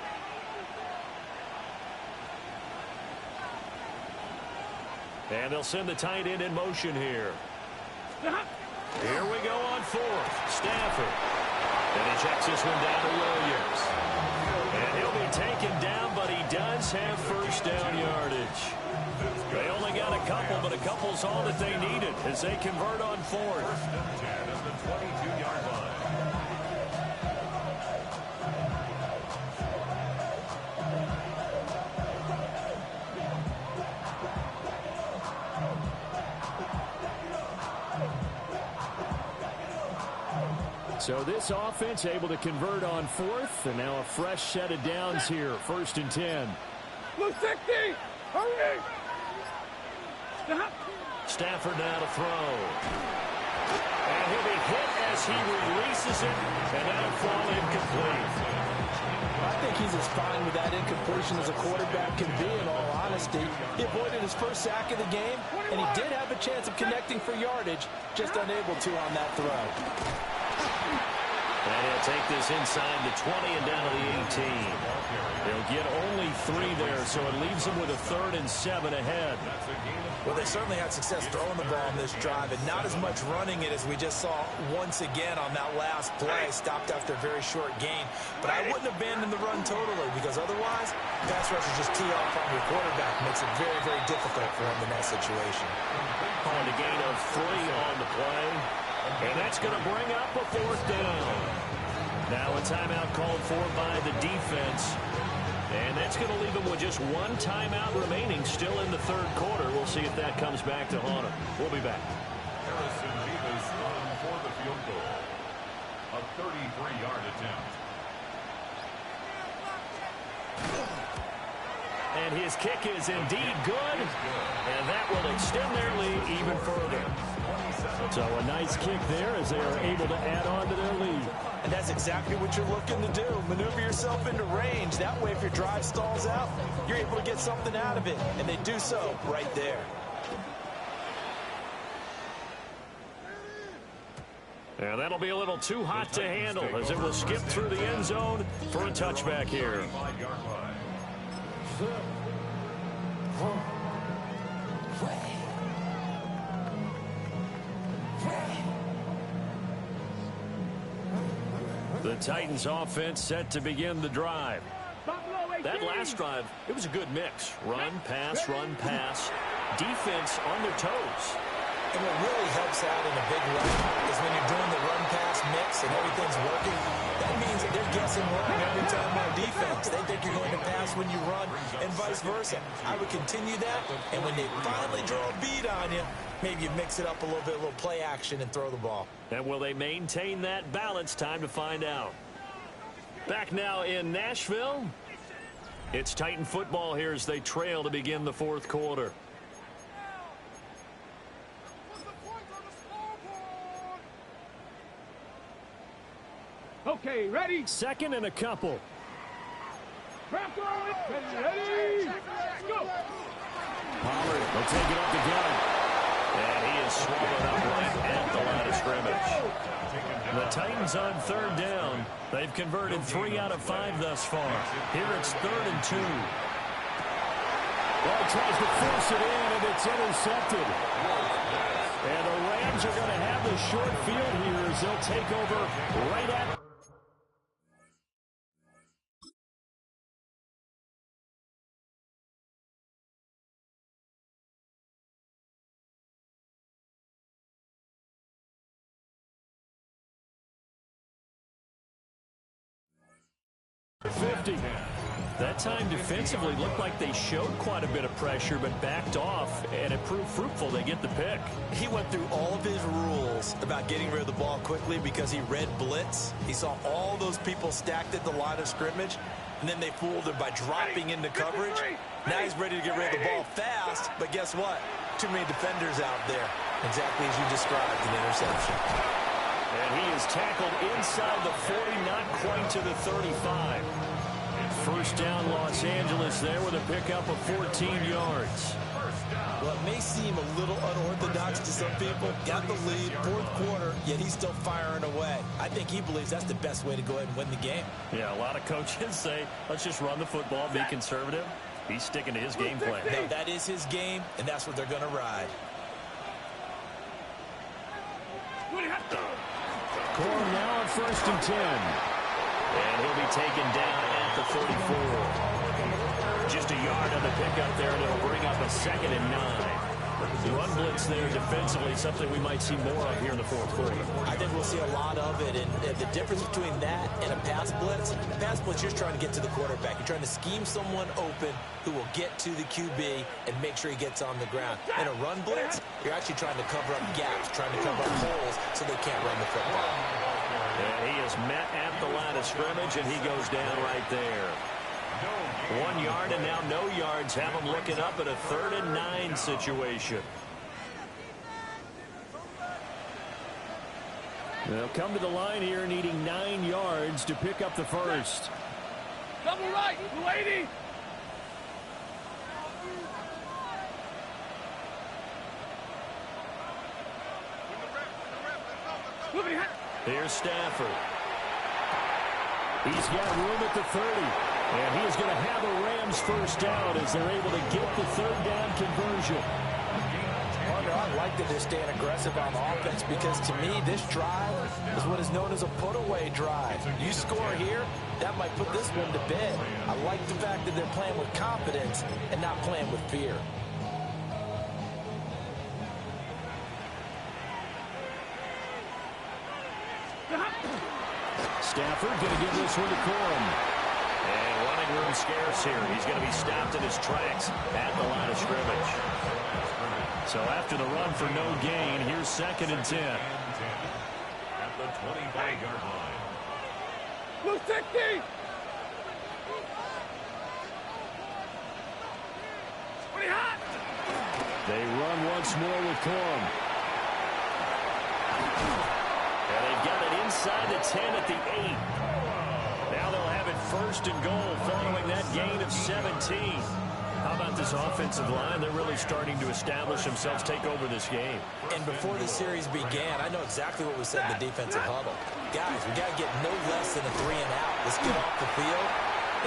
And they'll send the tight end in motion here. Here we go on 4th. Stafford. And he checks this one down to Williams. And he'll be taken down, but he does have first down yardage. They only got a couple, but a couple's all that they needed as they convert on 4th. First and 10 is the 22-yard line. So this offense able to convert on 4th, and now a fresh set of downs here. 1st and 10. Blue 60! Hurry! Stafford now to throw. And he'll be hit as he releases it, and that'll fall incomplete. I think he's as fine with that incompletion as a quarterback can be, in all honesty. He avoided his first sack of the game, and he did have a chance of connecting for yardage, just unable to on that throw. And he'll take this inside the 20 and down to the 18. They'll get only 3 there, so it leaves them with a 3rd and 7 ahead. Well, they certainly had success throwing the ball on this drive, and not as much running it as we just saw once again on that last play. Stopped after a very short gain. But I wouldn't abandon the run totally, because otherwise, pass rushers just tee off on your quarterback. Makes it very, very difficult for him in that situation. On a gain of 3 on the play. And that's going to bring up a 4th down. Now a timeout called for by the defense. And that's going to leave them with just one timeout remaining still in the third quarter. We'll see if that comes back to haunt them. We'll be back. Harrison Davis on for the field goal. A 33-yard attempt. And his kick is indeed good. And that will extend their lead even further. So a nice kick there as they are able to add on to their lead. And that's exactly what you're looking to do. Maneuver yourself into range. That way, if your drive stalls out, you're able to get something out of it. And they do so right there. And that'll be a little too hot to handle as it will skip through the end zone for a touchback here. 35-yard line. The Titans offense set to begin the drive. That last drive, it was a good mix. Run, pass, defense on their toes. And what really helps out in a big run is when you're doing the run-pass mix and everything's working, that means that they're guessing wrong every time on defense. They think you're going to pass when you run and vice versa. I would continue that, and when they finally draw a bead on you, maybe you mix it up a little bit, a little play action, and throw the ball. And will they maintain that balance? Time to find out. Back now in Nashville. It's Titan football here as they trail to begin the fourth quarter. Okay, ready? Second and a couple. Trap throw it. Ready? Go. Pollard will take it up the gun. And he is swallowed up right at the line of scrimmage. The Titans on third down. They've converted 3 out of 5 thus far. Here it's 3rd and 2. Well, tries to force it in, and it's intercepted. And the Rams are going to have the short field here as they'll take over right at 50. That time defensively looked like they showed quite a bit of pressure but backed off, and it proved fruitful. They get the pick. He went through all of his rules about getting rid of the ball quickly because he read blitz. He saw all those people stacked at the line of scrimmage, and then they fooled him by dropping into coverage. Now he's ready to get rid of the ball fast, but guess what? Too many defenders out there. Exactly as you described, an interception. And he is tackled inside the 40, not quite to the 35. First down, Los Angeles there with a pickup of 14 yards. Well, it may seem a little unorthodox to some people. Got the lead, fourth quarter, yet he's still firing away. I think he believes that's the best way to go ahead and win the game. Yeah, a lot of coaches say, let's just run the football, be conservative. He's sticking to his game plan. No, that is his game, and that's what they're going to ride. Corum now on 1st and 10. And he'll be taken down at the 44. Just a yard on the pickup there, and it'll bring up a 2nd and 9. Run blitz there defensively, something we might see more of here in the fourth quarter. I think we'll see a lot of it, and the difference between that and a pass blitz, you're just trying to get to the quarterback. You're trying to scheme someone open who will get to the QB and make sure he gets on the ground. In a run blitz, you're actually trying to cover up gaps, trying to cover up holes so they can't run the football. And he is met at the line of scrimmage, and he goes down right there. 1 yard, and now no yards. Have him looking up at a 3rd and 9 situation. They'll come to the line here needing 9 yards to pick up the first. Double right, 280. Here's Stafford. He's got room at the 30. And he is going to have a Rams first down as they're able to get the 3rd down conversion. Partner, I like that they're staying aggressive on offense because to me, this drive is what is known as a put-away drive. You score here, that might put this one to bed. I like the fact that they're playing with confidence and not playing with fear. Stafford going to give this one to Corum. And running room scarce here. He's going to be stopped in his tracks at the line of scrimmage. So after the run for no gain, here's 2nd and 10. At the 25-yard line. Blue 60. 20 hot. They run once more with Corum. And they've got it inside the 10 at the 8. Now they'll have it 1st and goal following that gain of 17. How about this offensive line? They're really starting to establish themselves, take over this game. And before the series began, I know exactly what we said in the defensive huddle. Guys, we got to get no less than a 3 and out. Let's get off the field.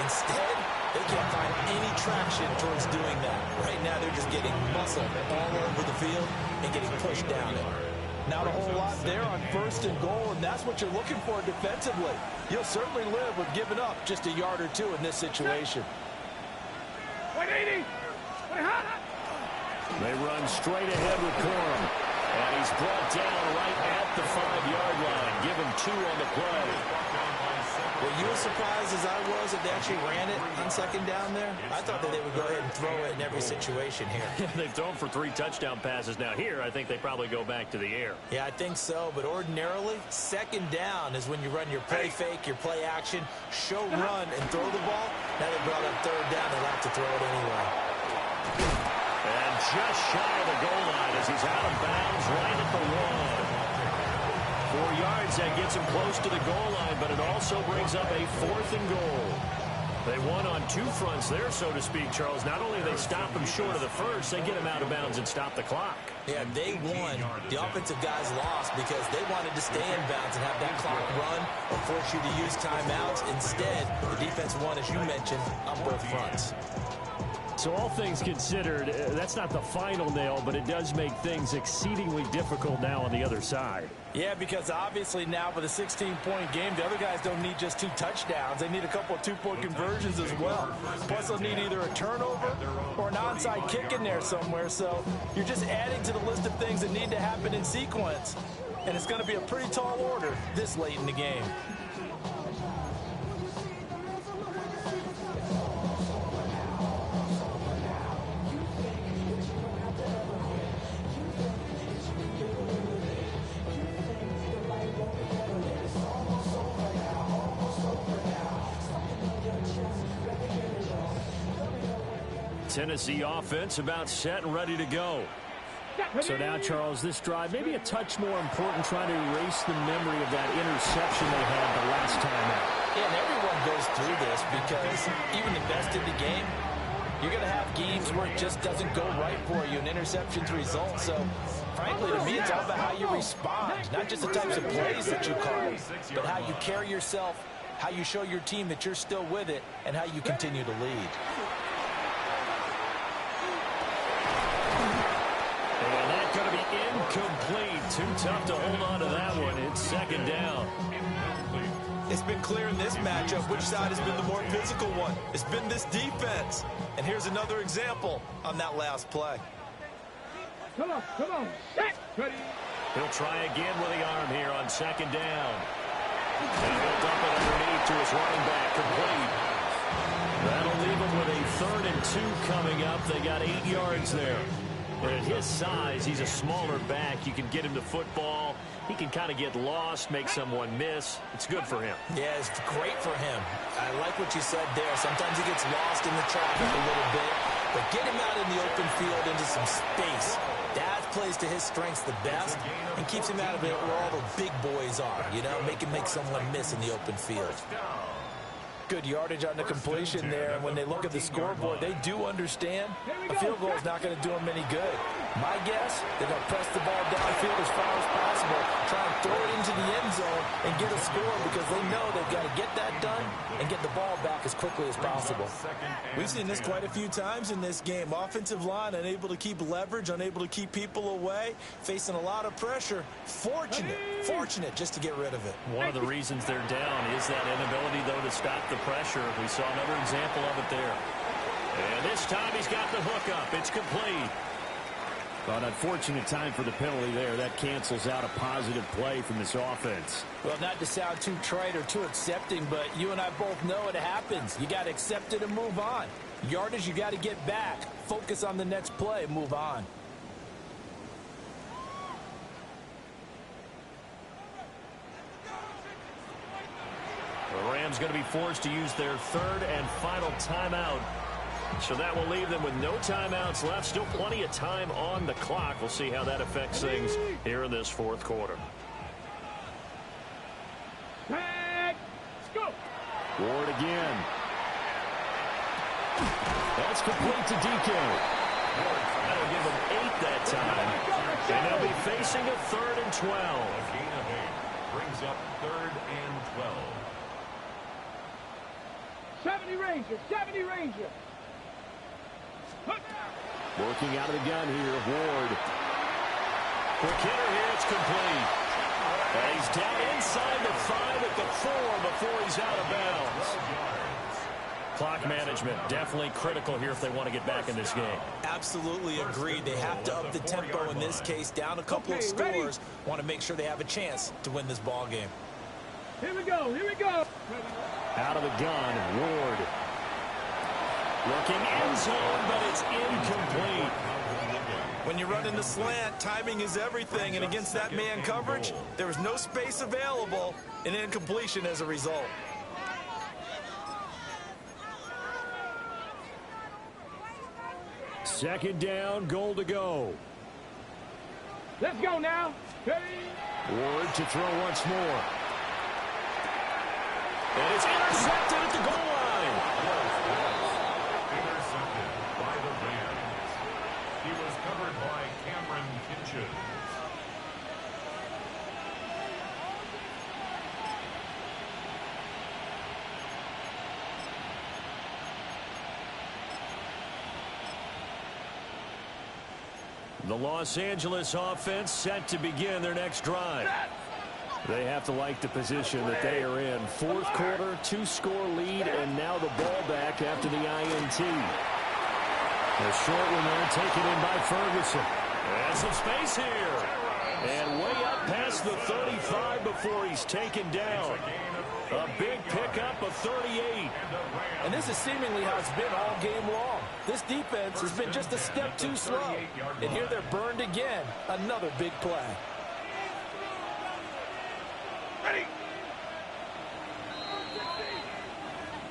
Instead, they can't find any traction towards doing that. Right now, they're just getting muscled all over the field and getting pushed down it. Not a whole lot there on 1st and goal, and that's what you're looking for defensively. You'll certainly live with giving up just a yard or two in this situation. 180. 20 hot. They run straight ahead with Corum. And he's brought down right at the 5-yard line. Give him 2 on the play. Were you as surprised as I was that they actually ran it on 2nd down there? I thought that they would go ahead and throw it in every situation here. They've thrown for 3 touchdown passes. Now here, I think they probably go back to the air. Yeah, I think so. But ordinarily, 2nd down is when you run your play fake, your play action, show run, and throw the ball. Now they brought up 3rd down. They'll have to throw it anyway. And just shy of the goal line as he's out of bounds right at the 1. 4 yards, that gets him close to the goal line, but it also brings up a 4th and goal. They won on 2 fronts there, so to speak, Charles. Not only do they stop him short of the first, they get him out of bounds and stop the clock. Yeah, they won. The offensive guys lost because they wanted to stay in bounds and have that clock run or force you to use timeouts. Instead, the defense won, as you mentioned, on both fronts. So all things considered, that's not the final nail, but it does make things exceedingly difficult now on the other side. Yeah, because obviously now with a 16-point game, the other guys don't need just 2 touchdowns. They need a couple of 2-point conversions as well. Plus, they'll need either a turnover or an onside kick in there somewhere. So you're just adding to the list of things that need to happen in sequence. And it's going to be a pretty tall order this late in the game. Tennessee offense about set and ready to go. So now, Charles, this drive maybe a touch more important, trying to erase the memory of that interception they had the last time out. Yeah, and everyone goes through this because even the best in the game, you're going to have games where it just doesn't go right for you, and interceptions result. So, frankly, to me, it's all about how you respond, not just the types of plays that you call, but how you carry yourself, how you show your team that you're still with it, and how you continue to lead. And that's going to be incomplete. Too tough to hold on to that one. It's second down. It's been clear in this matchup which side has been the more physical one. It's been this defense. And here's another example on that last play. Come on. Set. Ready. He'll try again with the arm here on second down. And he'll dump it underneath to his running back, complete. That'll leave him with a 3rd and 2 coming up. They got 8 yards there. And at his size, he's a smaller back. You can get him the football. He can kind of get lost, make someone miss. It's good for him. Yeah, it's great for him. I like what you said there. Sometimes he gets lost in the traffic a little bit, but get him out in the open field into some space. That plays to his strengths the best and keeps him out of it where all the big boys are, you know, make someone miss in the open field. Good yardage on the completion there, and when they look at the scoreboard, they do understand a field goal is not going to do them any good. My guess, they're going to press the ball downfield as far as possible, try and throw it into the end zone and get a score because they know they've got to get that done and get the ball back as quickly as possible. We've seen this quite a few times in this game. Offensive line unable to keep leverage, unable to keep people away, facing a lot of pressure. Fortunate just to get rid of it. One of the reasons they're down is that inability, though, to stop the pressure. We saw another example of it there. And this time he's got the hook up. It's complete. Well, an unfortunate time for the penalty there. That cancels out a positive play from this offense. Well, not to sound too trite or too accepting, but you and I both know it happens. You got to accept it and move on. Yardage, you got to get back. Focus on the next play and move on. The Rams going to be forced to use their 3rd and final timeout. So that will leave them with no timeouts left. Still plenty of time on the clock. We'll see how that affects things here in this 4th quarter. Let's go. Ward again. That's complete to DK. That'll give them 8 that time. And they'll be facing a 3rd and 12. A gain of 8 brings up 3rd and 12. 70 Ranger. Working out of the gun here, Ward. Quick hitter here, it's complete. And he's down inside the 5 at the 4 before he's out of bounds. Clock management, definitely critical here if they want to get back in this game. Absolutely agreed. They have to up the tempo in this case, down a couple of scores. Want to make sure they have a chance to win this ball game. Here we go. Out of the gun, Ward. Looking end zone, but it's incomplete. When you run in the slant, timing is everything, and against that man coverage, there was no space available, and incompletion as a result. Second down, goal to go. Let's go now. Ready. Ward to throw once more. And it's intercepted at the goal line. Intercepted by the Rams. He was covered by Cameron Kinches. The Los Angeles offense set to begin their next drive. They have to like the position that they are in. 4th quarter, 2-score lead, and now the ball back after the INT. A short one there taken in by Ferguson. And some space here. And way up past the 35 before he's taken down. A big pickup of 38. And this is seemingly how it's been all game long. This defense has been just a step too slow. And here they're burned again. Another big play.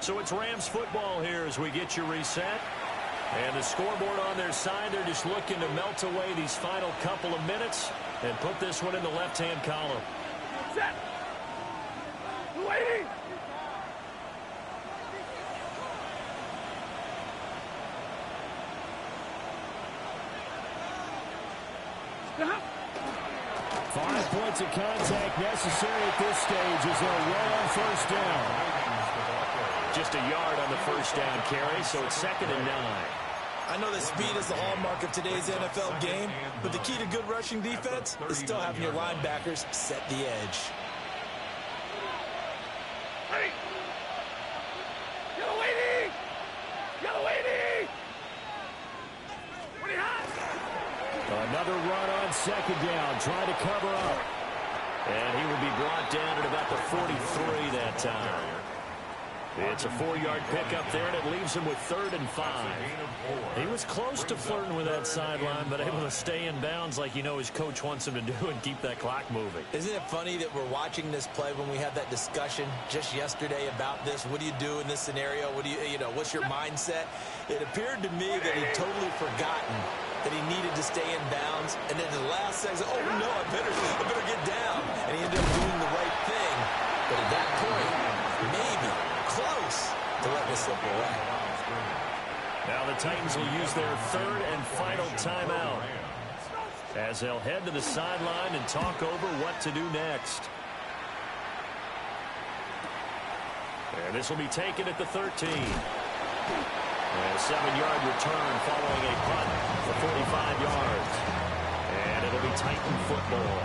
So it's Rams football here as we get you reset. And the scoreboard on their side, they're just looking to melt away these final couple of minutes and put this one in the left-hand column. Set. Waiting. Stop. 5 points of contact necessary at this stage as they'll run on first down. Just a yard on the first down carry, so it's 2nd and 9. I know that speed is the hallmark of today's NFL game, but the key to good rushing defense is still having your linebackers set the edge. Ready. Yellow 80. Yellow 80. Pretty hot. Another run on 2nd down, trying to cover up. And he will be brought down at about the 43 that time. It's a 4-yard pickup there, and it leaves him with 3rd and 5. He was close to flirting with that sideline, but able to stay in bounds like you know his coach wants him to do and keep that clock moving. Isn't it funny that we're watching this play when we had that discussion just yesterday about this? What do you do in this scenario? What do you know, what's your mindset? It appeared to me that he'd totally forgotten that he needed to stay in bounds, and then in the last second, oh no, I better get down. And he ended up doing the right thing. But at that point, maybe close to letting it slip away. Now the Titans will use their 3rd and final timeout as they'll head to the sideline and talk over what to do next. And this will be taken at the 13. And a 7-yard return following a punt for 45 yards. And it'll be Titan football.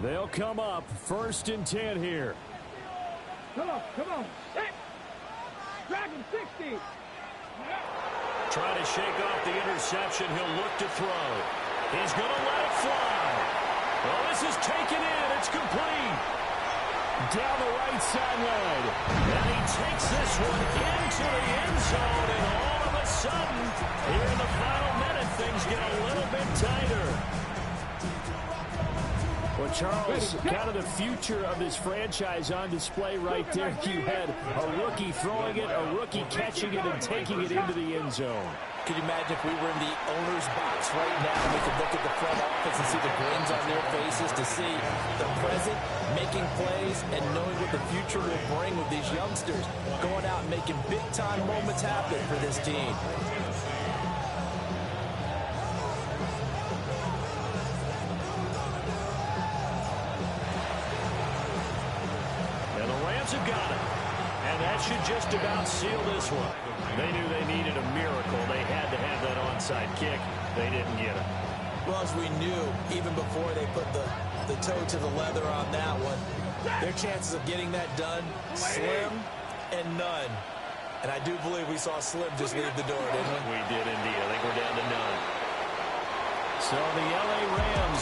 They'll come up 1st and 10 here. Come on, come on. Set. Dragon 60. Trying to shake off the interception. He'll look to throw. He's going to let it fly. Well, this is taken in. It's complete. Down the right sideline. And he takes this one into the end zone. And all of a sudden, here in the final minute, things get a little bit tighter. Well, Charles, kind of the future of this franchise on display right there. You had a rookie throwing it, a rookie catching it, and taking it into the end zone. Could you imagine if we were in the owner's box right now and we could look at the front office and see the grins on their faces, to see the present making plays and knowing what the future will bring with these youngsters going out and making big-time moments happen for this team. Have got it. And that should just about seal this one. They knew they needed a miracle. They had to have that onside kick. They didn't get it. Well, as we knew, even before they put the toe to the leather on that one, their chances of getting that done, slim and none. And I do believe we saw Slim just leave the door, didn't we? We did indeed. I think we're down to none. So the LA Rams